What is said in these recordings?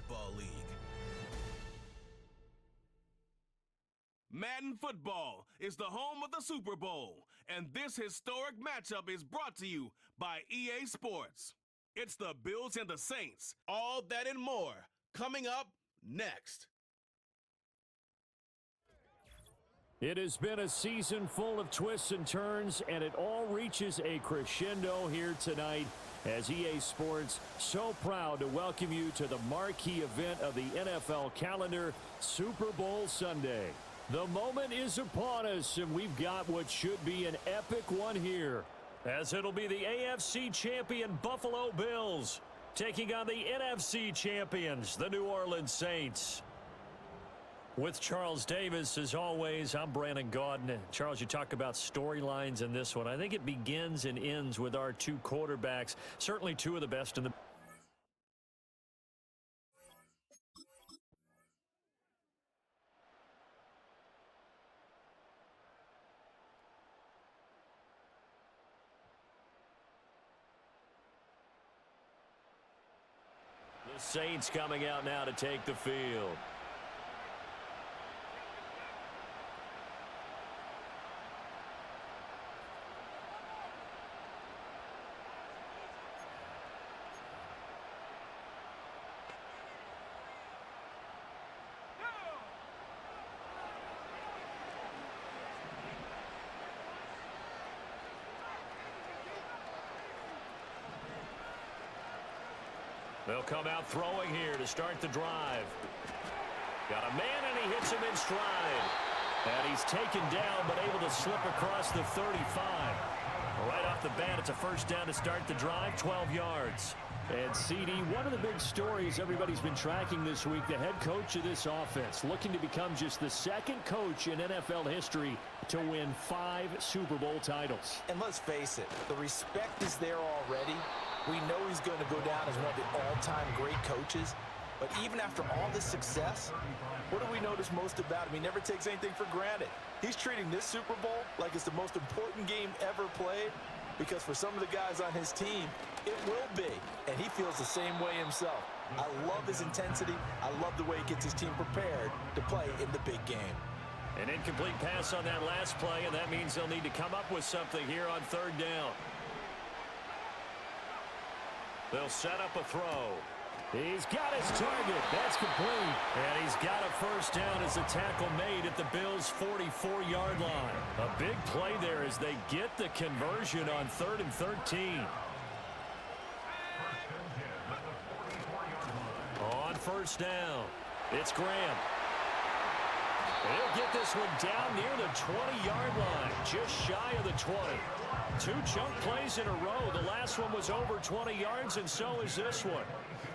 Football League. Madden Football is the home of the Super Bowl, and this historic matchup is brought to you by EA Sports. It's the Bills and the Saints, all that and more, coming up next. It has been a season full of twists and turns, and it all reaches a crescendo here tonight as EA Sports so proud to welcome you to the marquee event of the NFL calendar, Super Bowl Sunday. The moment is upon us, and we've got what should be an epic one here, as it'll be the AFC champion Buffalo Bills taking on the NFC champions, the New Orleans Saints. With Charles Davis, as always, I'm Brandon Gaudin. Charles, you talk about storylines in this one. I think it begins and ends with our two quarterbacks, certainly two of the best in the... The Saints coming out now to take the field. They'll come out throwing here to start the drive. Got a man, and he hits him in stride. And he's taken down, but able to slip across the 35. Right off the bat, it's a first down to start the drive, 12 yards. And CD, one of the big stories everybody's been tracking this week, the head coach of this offense, looking to become just the second coach in NFL history to win 5 Super Bowl titles. And let's face it, the respect is there already. We know he's going to go down as one of the all-time great coaches. But even after all this success, what do we notice most about him? He never takes anything for granted. He's treating this Super Bowl like it's the most important game ever played, because for some of the guys on his team, it will be. And he feels the same way himself. I love his intensity. I love the way he gets his team prepared to play in the big game. An incomplete pass on that last play, and that means they'll need to come up with something here on third down. They'll set up a throw. He's got his target. That's complete. And he's got a first down as a tackle made at the Bills' 44-yard line. A big play there as they get the conversion on 3rd and 13. On first down, it's Graham. He'll get this one down near the 20-yard line, just shy of the 20. 2 chunk plays in a row. The last one was over 20 yards, and so is this one.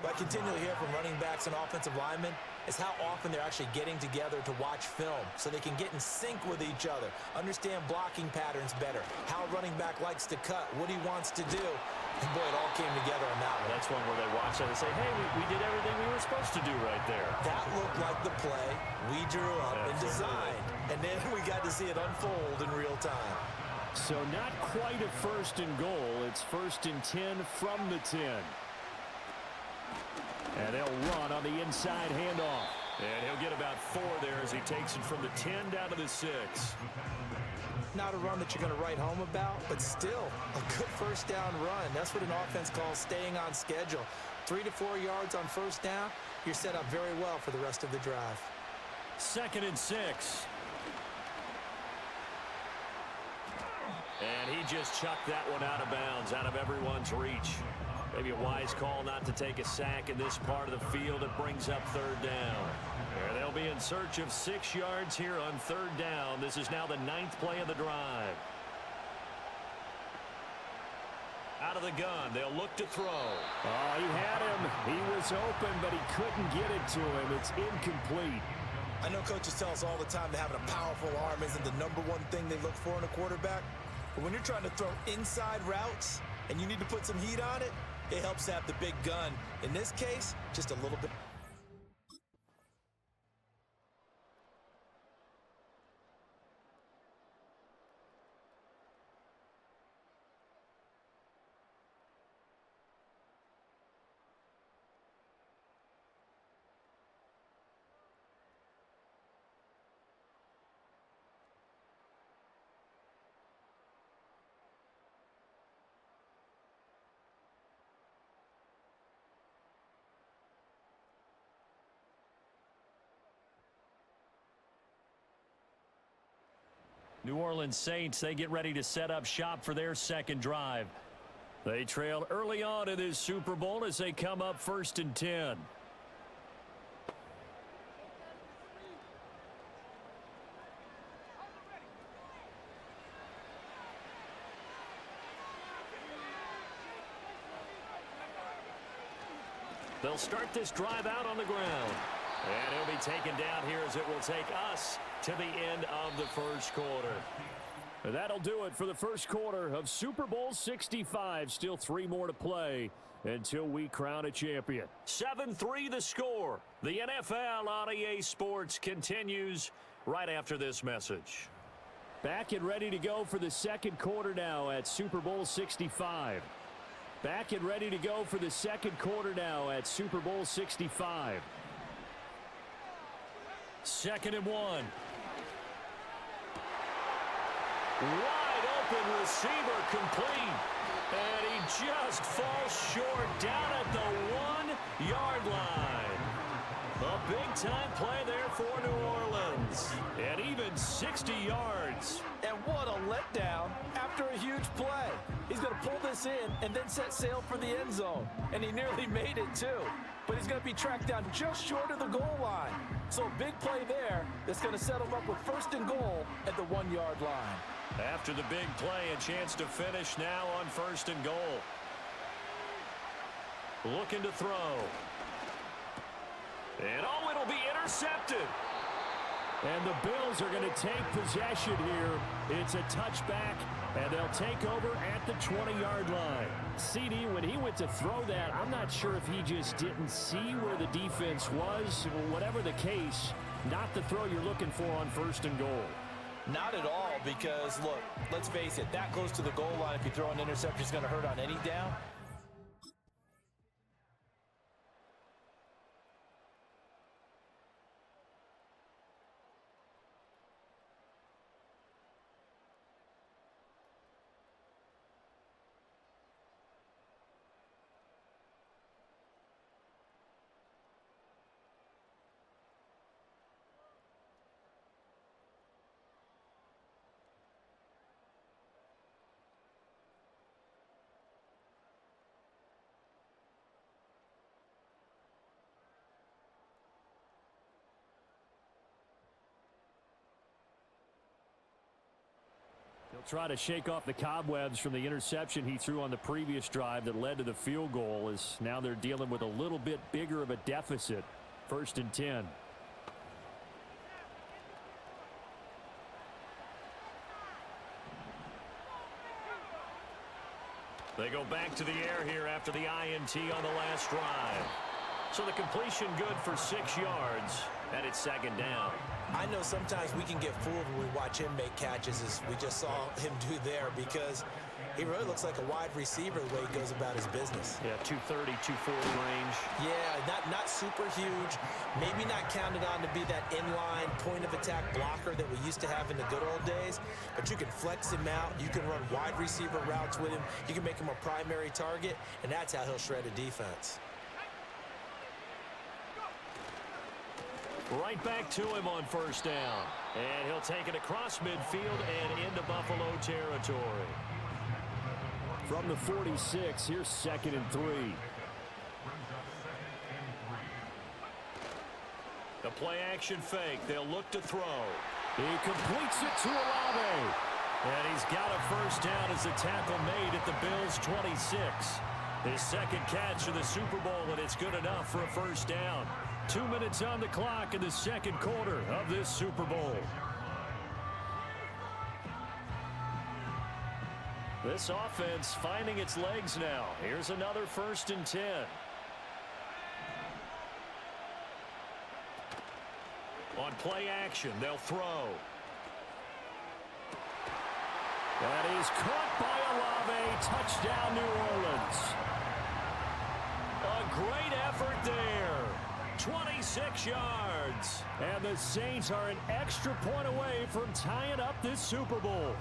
What I continually hear from running backs and offensive linemen is how often they're actually getting together to watch film so they can get in sync with each other, understand blocking patterns better, how a running back likes to cut, what he wants to do. And boy, it all came together on that one. That's one where they watch it and say, hey, we did everything we were supposed to do right there. That looked like the play we drew up and designed. And then we got to see it unfold in real time. So not quite a first and goal. It's 1st and 10 from the 10. And they'll run on the inside handoff. And he'll get about 4 there as he takes it from the 10 down to the 6. Not a run that you're going to write home about, but still a good first down run. That's what an offense calls staying on schedule. 3 to 4 yards on first down, you're set up very well for the rest of the drive. 2nd and 6. And he just chucked that one out of bounds, out of everyone's reach. Maybe a wise call not to take a sack in this part of the field. It brings up 3rd down. And they'll be in search of 6 yards here on 3rd down. This is now the 9th play of the drive. Out of the gun, they'll look to throw. Oh, he had him. He was open, but he couldn't get it to him. It's incomplete. I know coaches tell us all the time that having a powerful arm isn't the #1 thing they look for in a quarterback. But when you're trying to throw inside routes and you need to put some heat on it, it helps to have the big gun. In this case, just a little bit. New Orleans Saints, they get ready to set up shop for their second drive. They trail early on in this Super Bowl as they come up 1st and 10. They'll start this drive out on the ground. And he'll be taken down here as it will take us to the end of the first quarter. That'll do it for the first quarter of Super Bowl 65. Still 3 more to play until we crown a champion. 7-3 the score. The NFL on EA Sports continues right after this message. Back and ready to go for the second quarter now at Super Bowl 65. Back and ready to go for the second quarter now at Super Bowl 65. 2nd and 1. Wide open receiver complete. And he just falls short down at the 1-yard line. A big-time play there for New Orleans. And even 60 yards. And what a letdown after a huge play. He's going to pull this in and then set sail for the end zone. And he nearly made it, too. But he's going to be tracked down just short of the goal line. So a big play there that's going to set him up with 1st and goal at the 1-yard line. After the big play, a chance to finish now on 1st and goal. Looking to throw. And oh, it'll be intercepted. And the Bills are going to take possession here. It's a touchback, and they'll take over at the 20-yard line. CD, when he went to throw that, I'm not sure if he just didn't see where the defense was. Whatever the case, not the throw you're looking for on 1st and goal. Not at all, because, look, let's face it, that close to the goal line, if you throw an interception, it's going to hurt on any down. He'll try to shake off the cobwebs from the interception he threw on the previous drive that led to the field goal, as now they're dealing with a little bit bigger of a deficit. 1st and 10. They go back to the air here after the INT on the last drive. So the completion good for 6 yards, and it's 2nd down. I know sometimes we can get fooled when we watch him make catches, as we just saw him do there, because he really looks like a wide receiver the way he goes about his business. Yeah, 230, 240 range. Yeah, not super huge. Maybe not counted on to be that inline point-of-attack blocker that we used to have in the good old days, but you can flex him out. You can run wide receiver routes with him. You can make him a primary target, and that's how he'll shred a defense. Right back to him on 1st down. And he'll take it across midfield and into Buffalo territory. From the 46, here's 2nd and 3. The play action fake. They'll look to throw. He completes it to Olave. And he's got a 1st down as the tackle made at the Bills' 26. His 2nd catch of the Super Bowl, and it's good enough for a 1st down. 2 minutes on the clock in the second quarter of this Super Bowl. This offense finding its legs now. Here's another 1st and 10. On play action, they'll throw. That is caught by Olave. Touchdown, New Orleans. A great effort there. 26 yards. And the Saints are an extra point away from tying up this Super Bowl.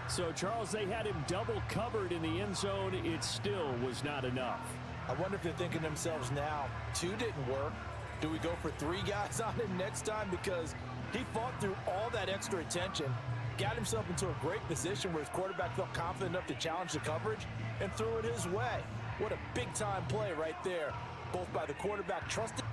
So, Charles, they had him double covered in the end zone. It still was not enough. I wonder if they're thinking to themselves now, 2 didn't work. Do we go for 3 guys on him next time? Because He fought through all that extra attention, got himself into a great position where his quarterback felt confident enough to challenge the coverage and threw it his way. What a big-time play right there, both by the quarterback trusting.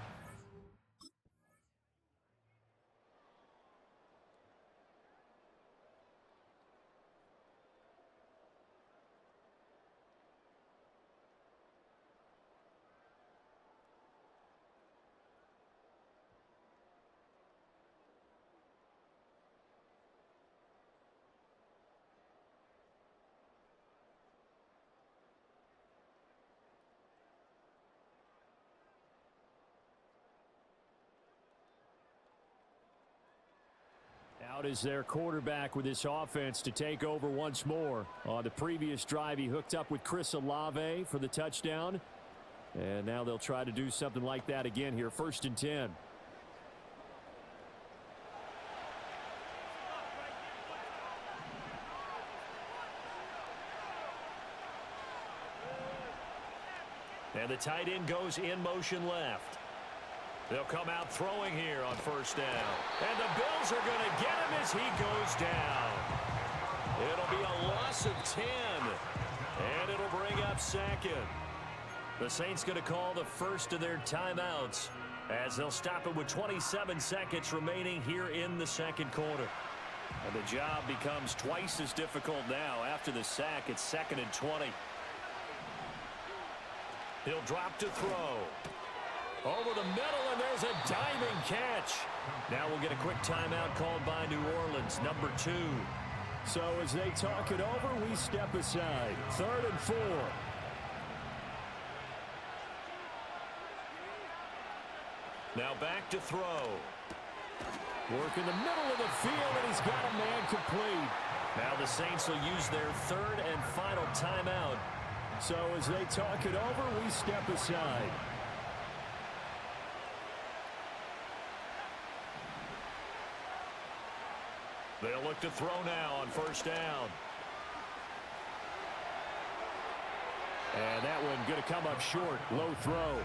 Out is their quarterback with this offense to take over once more. On the previous drive, he hooked up with Chris Olave for the touchdown. And now they'll try to do something like that again here. 1st and 10. And the tight end goes in motion left. They'll come out throwing here on 1st down. And the Bills are going to get him as he goes down. It'll be a loss of 10. And it'll bring up 2nd. The Saints going to call the first of their timeouts as they'll stop it with 27 seconds remaining here in the 2nd quarter. And the job becomes twice as difficult now after the sack. It's 2nd and 20. He'll drop to throw. Over the middle, and there's a diving catch. Now we'll get a quick timeout called by New Orleans, number 2. So as they talk it over, we step aside. 3rd and 4. Now back to throw. Work in the middle of the field, and he's got a man complete. Now the Saints will use their 3rd and final timeout. So as they talk it over, we step aside. They'll look to throw now on 1st down. And that one going to come up short. Low throw.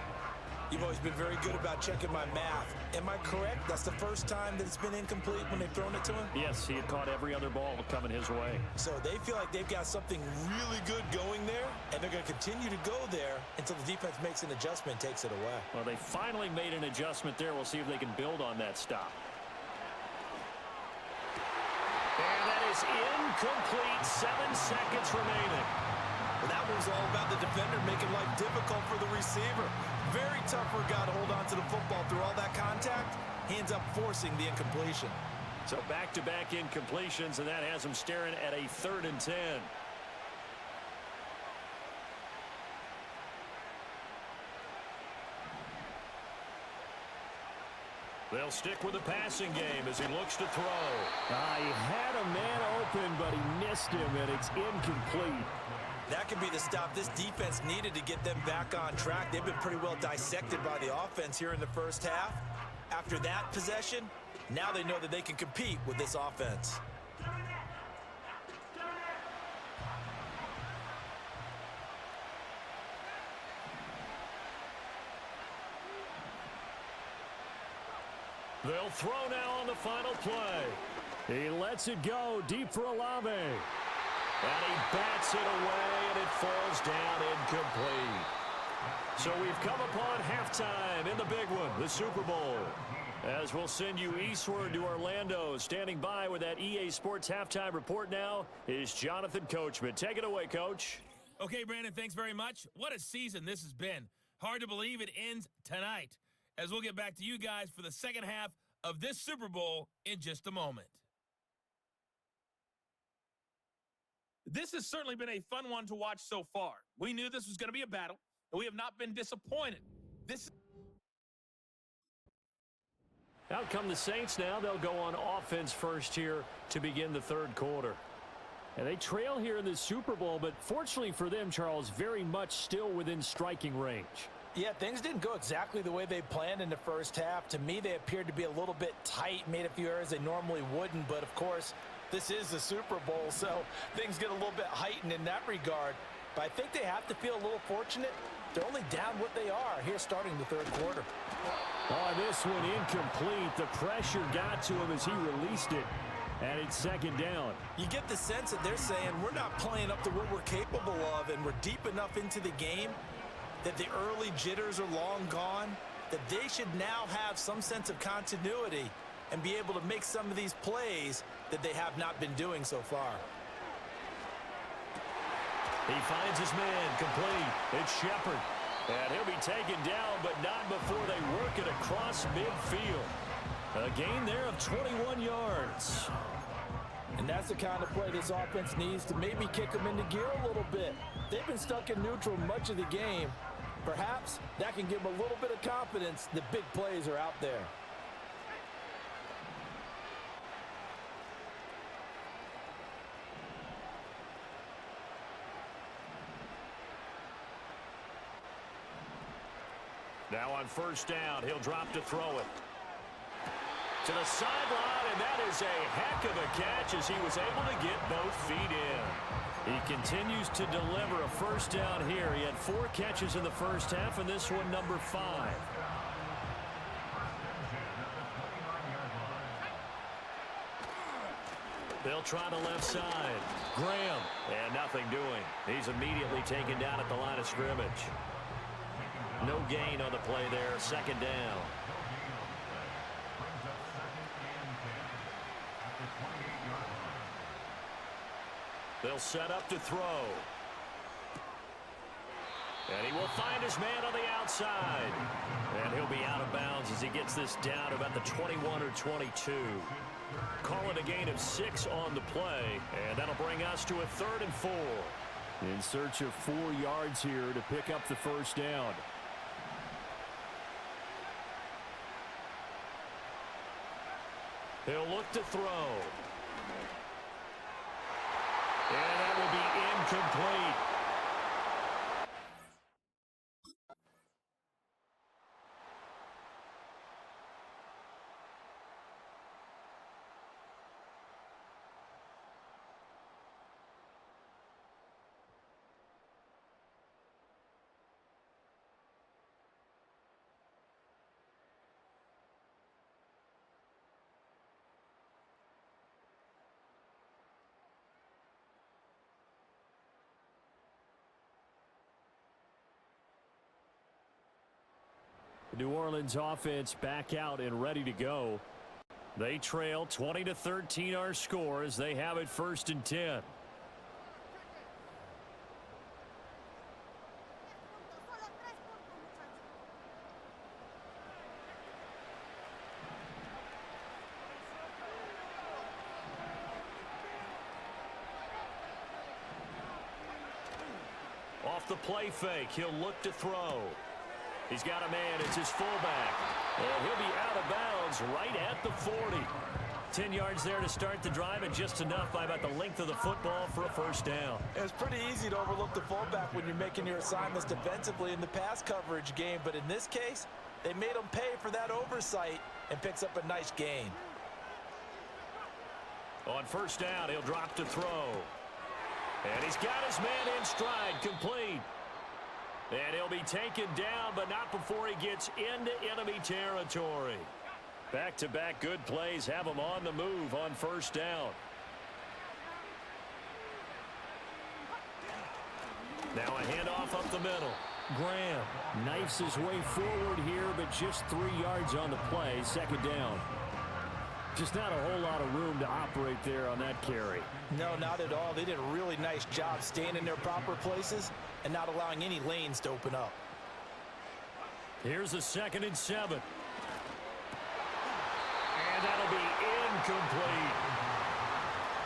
You've always been very good about checking my math. Am I correct? That's the first time that it's been incomplete when they've thrown it to him? Yes, he had caught every other ball coming his way. So they feel like they've got something really good going there, and they're going to continue to go there until the defense makes an adjustment and takes it away. Well, they finally made an adjustment there. We'll see if they can build on that stop. And that is incomplete. 7 seconds remaining. Well, that was all about the defender making life difficult for the receiver. Very tough for a guy to hold on to the football through all that contact. He ends up forcing the incompletion. So back-to-back incompletions, and that has him staring at a 3rd and 10. They'll stick with the passing game as he looks to throw. He had a man open, but he missed him, and it's incomplete. That could be the stop this defense needed to get them back on track. They've been pretty well dissected by the offense here in the first half. After that possession, now they know that they can compete with this offense. They'll throw now on the final play. He lets it go deep for Olave. And he bats it away, and it falls down incomplete. So we've come upon halftime in the big one, the Super Bowl. As we'll send you eastward to Orlando. Standing by with that EA Sports halftime report now is Jonathan Coachman. Take it away, Coach. Okay, Brandon, thanks very much. What a season this has been. Hard to believe it ends tonight, as we'll get back to you guys for the second half of this Super Bowl in just a moment. This has certainly been a fun one to watch so far. We knew this was going to be a battle, and we have not been disappointed. Out come the Saints now. They'll go on offense first here to begin the 3rd quarter. And they trail here in the Super Bowl, but fortunately for them, Charles, very much still within striking range. Yeah, things didn't go exactly the way they planned in the first half. To me, they appeared to be a little bit tight, made a few errors they normally wouldn't, but of course, this is the Super Bowl, so things get a little bit heightened in that regard. But I think they have to feel a little fortunate They're only down what they are here starting the third quarter. Oh, this one incomplete. The pressure got to him as he released it. And it's second down. You get the sense that they're saying we're not playing up to what we're capable of, and we're deep enough into the game that the early jitters are long gone, that they should now have some sense of continuity and be able to make some of these plays that they have not been doing so far. He finds his man complete. It's Shepard. And he'll be taken down, but not before they work it across midfield. A gain there of 21 yards. And that's the kind of play this offense needs to maybe kick them into gear a little bit. They've been stuck in neutral much of the game. Perhaps that can give them a little bit of confidence that big plays are out there. Now on first down, he'll drop to throw it. To the sideline, and that is a heck of a catch as he was able to get both feet in. He continues to deliver a first down here. He had 4 catches in the first half, and this one number 5. They'll try the left side. Graham, and nothing doing. He's immediately taken down at the line of scrimmage. No gain on the play there, second down. They'll set up to throw. And he will find his man on the outside. And he'll be out of bounds as he gets this down about the 21 or 22. Call it a gain of 6 on the play. And that'll bring us to a 3rd and 4. In search of 4 yards here to pick up the first down. He'll look to throw. And that will be incomplete. New Orleans offense back out and ready to go. They trail 20-13 our score as they have it 1st and 10. Off the play fake, he'll look to throw. He's got a man. It's his fullback. And he'll be out of bounds right at the 40. 10 yards there to start the drive, and just enough by about the length of the football for a first down. It's pretty easy to overlook the fullback when you're making your assignments defensively in the pass coverage game. But in this case, they made him pay for that oversight and picks up a nice gain. On first down, he'll drop to throw. And he's got his man in stride, complete. And he'll be taken down, but not before he gets into enemy territory. Back-to-back good plays have him on the move on first down. Now a handoff up the middle. Graham knifes his way forward here, but just 3 yards on the play, second down. Just not a whole lot of room to operate there on that carry. No, not at all. They did a really nice job staying in their proper places and not allowing any lanes to open up. Here's a 2nd and 7. And that'll be incomplete.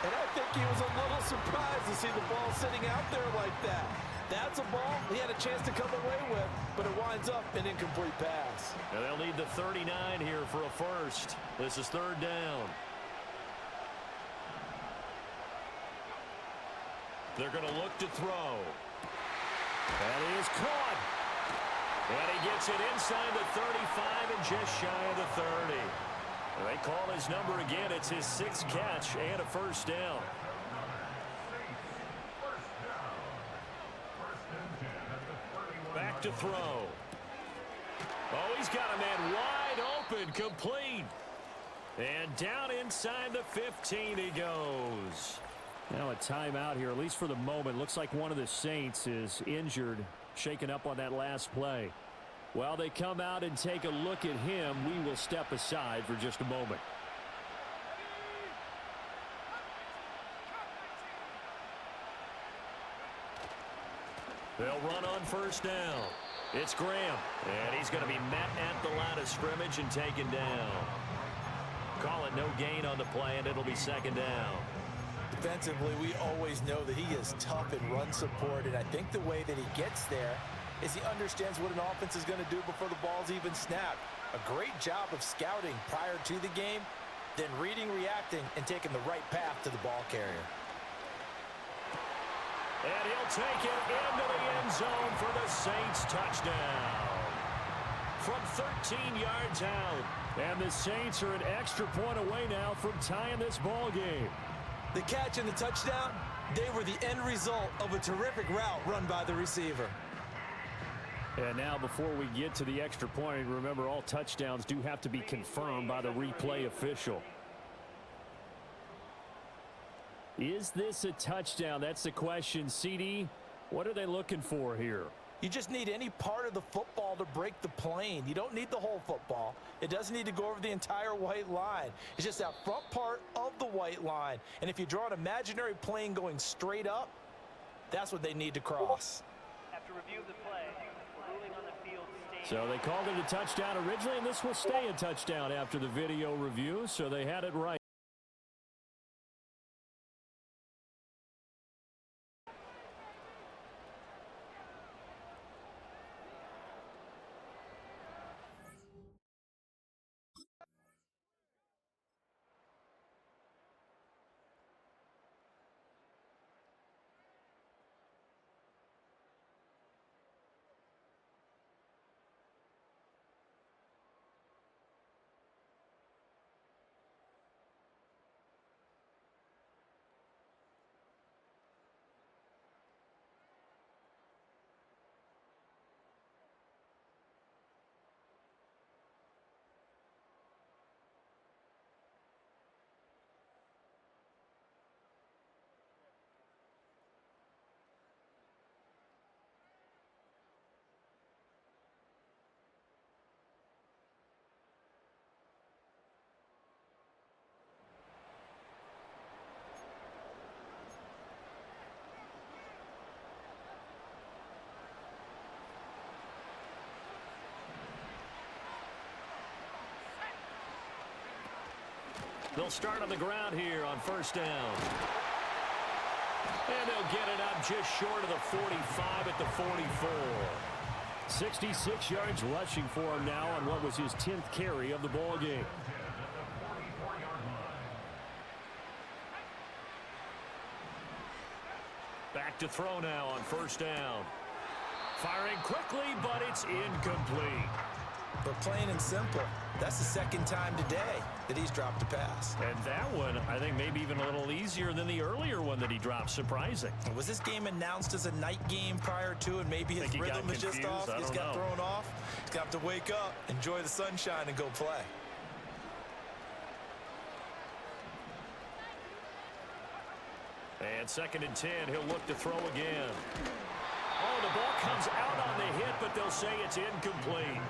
And I think he was a little surprised to see the ball sitting out there like that. That's a ball he had a chance to come away with, but it winds up an incomplete pass. And they'll need the 39 here for a first. This is 3rd down. They're going to look to throw. And he is caught. And he gets it inside the 35 and just shy of the 30. And they call his number again. It's his 6th catch and a first down. Back to throw. Oh, he's got a man wide open, complete. And down inside the 15 he goes. Now a timeout here, at least for the moment. Looks like one of the Saints is injured, shaken up on that last play. While they come out and take a look at him, we will step aside for just a moment. They'll run on first down. It's Graham, and he's going to be met at the line of scrimmage and taken down. Call it no gain on the play, and it'll be second down. Defensively, we always know that he is tough in run support, and I think the way that he gets there is he understands what an offense is going to do before the ball's even snapped. A great job of scouting prior to the game, then reading, reacting, and taking the right path to the ball carrier. And he'll take it into the end zone for the Saints touchdown. From 13 yards out. And the Saints are an extra point away now from tying this ball game. The catch and the touchdown, they were the end result of a terrific route run by the receiver. And now before we get to the extra point, remember all touchdowns do have to be confirmed by the replay official. Is this a touchdown? That's the question. CD, what are they looking for here? You just need any part of the football to break the plane. You don't need the whole football. It doesn't need to go over the entire white line. It's just that front part of the white line. And if you draw an imaginary plane going straight up, that's what they need to cross. After review of the play, ruling on the field stays. So they called it a touchdown originally, and this will stay a touchdown after the video review, so they had it right. They'll start on the ground here on first down. And they'll get it up just short of the 45 at the 44. 66 yards rushing for him now on what was his 10th carry of the ball game. Back to throw now on first down. Firing quickly, but it's incomplete. But plain and simple, that's the second time today that he's dropped a pass. And that one, I think, maybe even a little easier than the earlier one that he dropped. Surprising. Was this game announced as a night game prior to, and maybe his rhythm is just off? He's got thrown off. He's got to wake up, enjoy the sunshine, and go play. And 2nd and 10, he'll look to throw again. Oh, the ball comes out on the hit, but they'll say it's incomplete.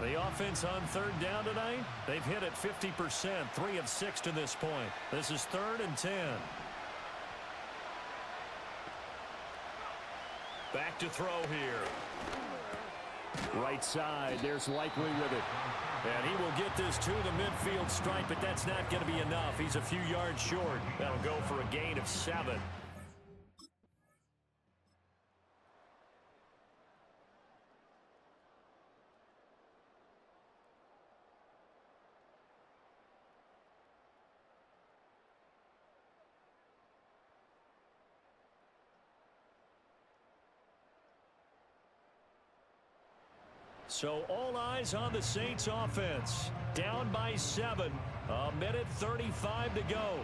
The offense on 3rd down tonight, they've hit it 50%, 3 of 6 to this point. This is 3rd and 10. Back to throw here. Right side, there's Likely with it. And he will get this to the midfield stripe, but that's not going to be enough. He's a few yards short. That'll go for a gain of 7. So all eyes on the Saints offense. Down by 7. 1:35 to go.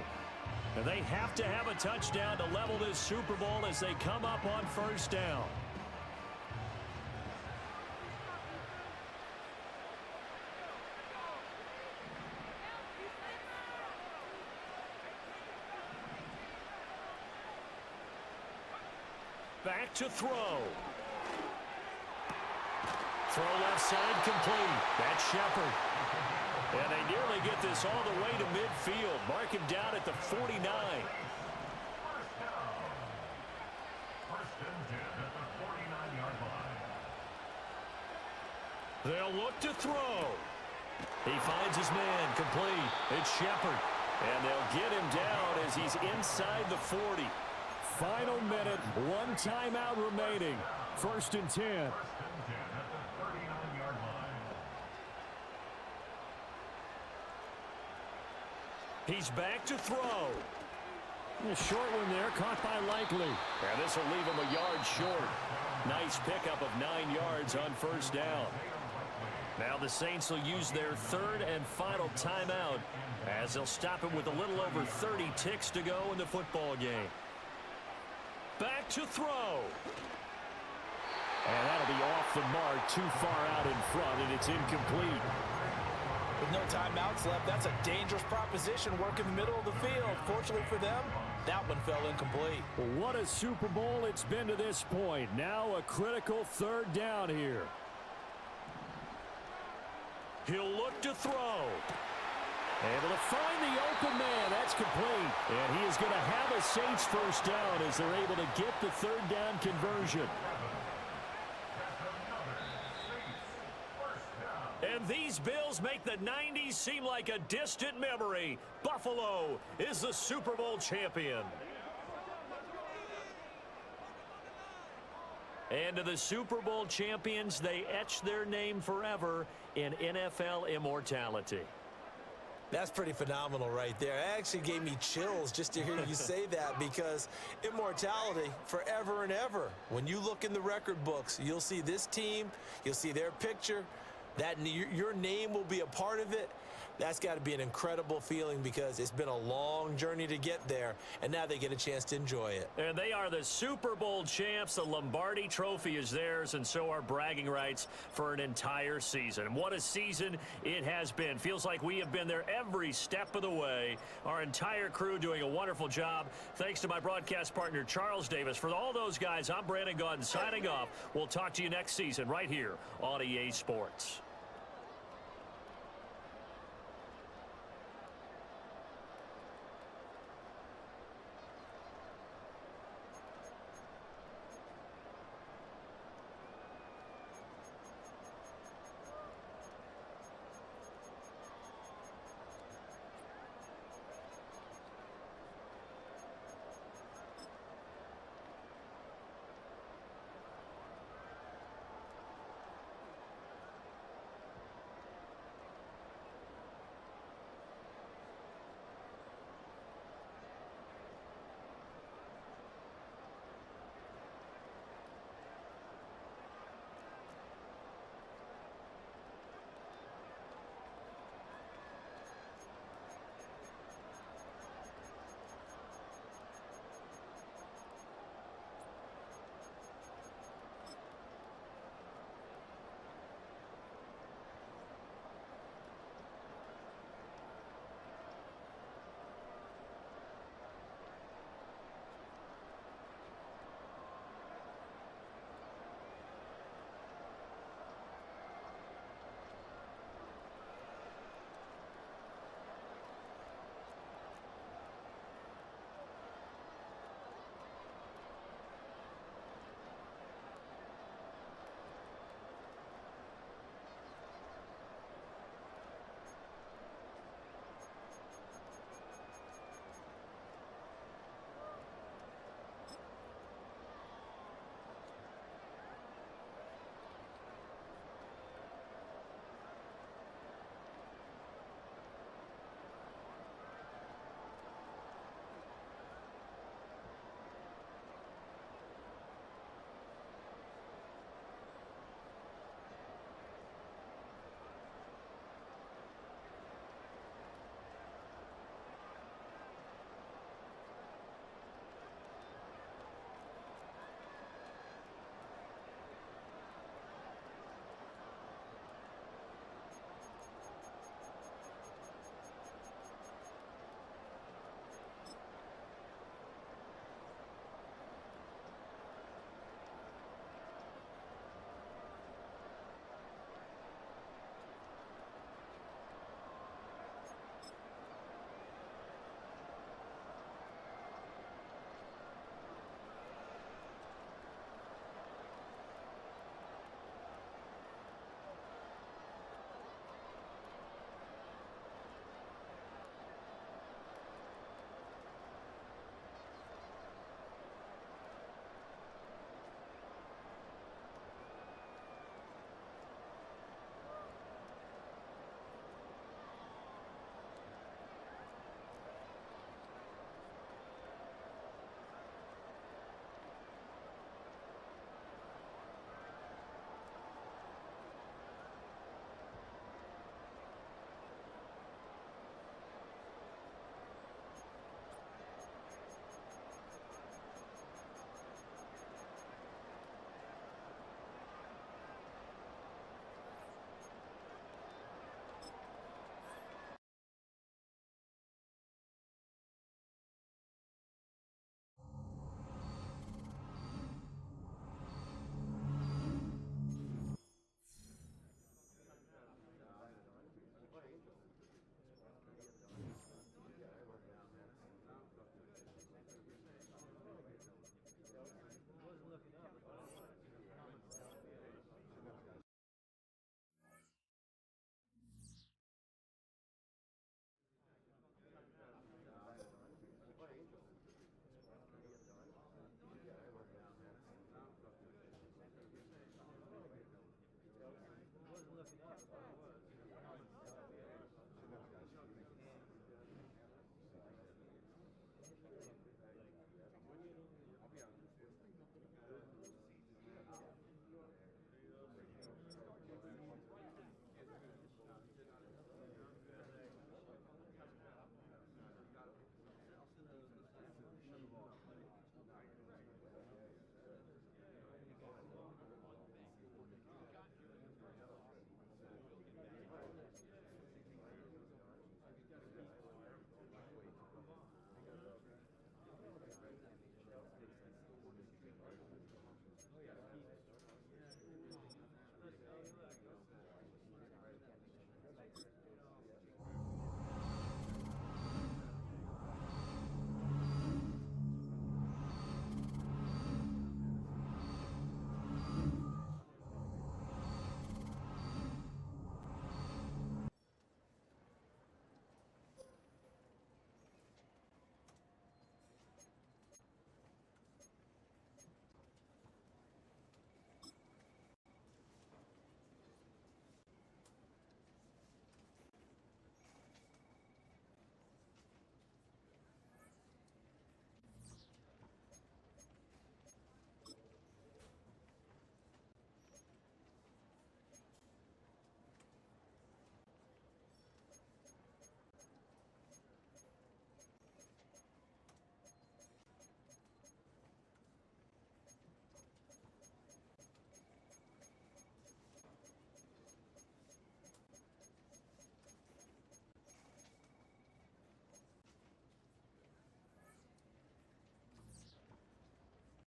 And they have to have a touchdown to level this Super Bowl as they come up on first down. Back to throw. Throw left side complete. That's Shepard. And they nearly get this all the way to midfield. Mark him down at the 49. They'll look to throw. He finds his man complete. It's Shepard. And they'll get him down as he's inside the 40. Final minute, 1 timeout remaining. 1st and 10. He's back to throw. A short one there, caught by Likely. And this will leave him a yard short. Nice pickup of 9 yards on first down. Now the Saints will use their 3rd and final timeout as they'll stop him with a little over 30 ticks to go in the football game. Back to throw. And that'll be off the mark, too far out in front, and it's incomplete. With no timeouts left, that's a dangerous proposition, work in the middle of the field. Fortunately for them, that one fell incomplete. What a Super Bowl it's been to this point. Now a critical 3rd down here. He'll look to throw. Able to find the open man. That's complete. And he is going to have a Saints first down as they're able to get the 3rd down conversion. And these Bills make the 90s seem like a distant memory. Buffalo is the Super Bowl champion. And to the Super Bowl champions, they etch their name forever in NFL immortality. That's pretty phenomenal right there. It actually gave me chills just to hear you say that, because immortality forever and ever. When you look in the record books, you'll see this team, you'll see their picture, that your name will be a part of it. That's got to be an incredible feeling, because it's been a long journey to get there, and now they get a chance to enjoy it. And they are the Super Bowl champs. The Lombardi Trophy is theirs, and so are bragging rights for an entire season. What a season it has been. Feels like we have been there every step of the way. Our entire crew doing a wonderful job. Thanks to my broadcast partner, Charles Davis. For all those guys, I'm Brandon Gaudin signing off. We'll talk to you next season right here on EA Sports.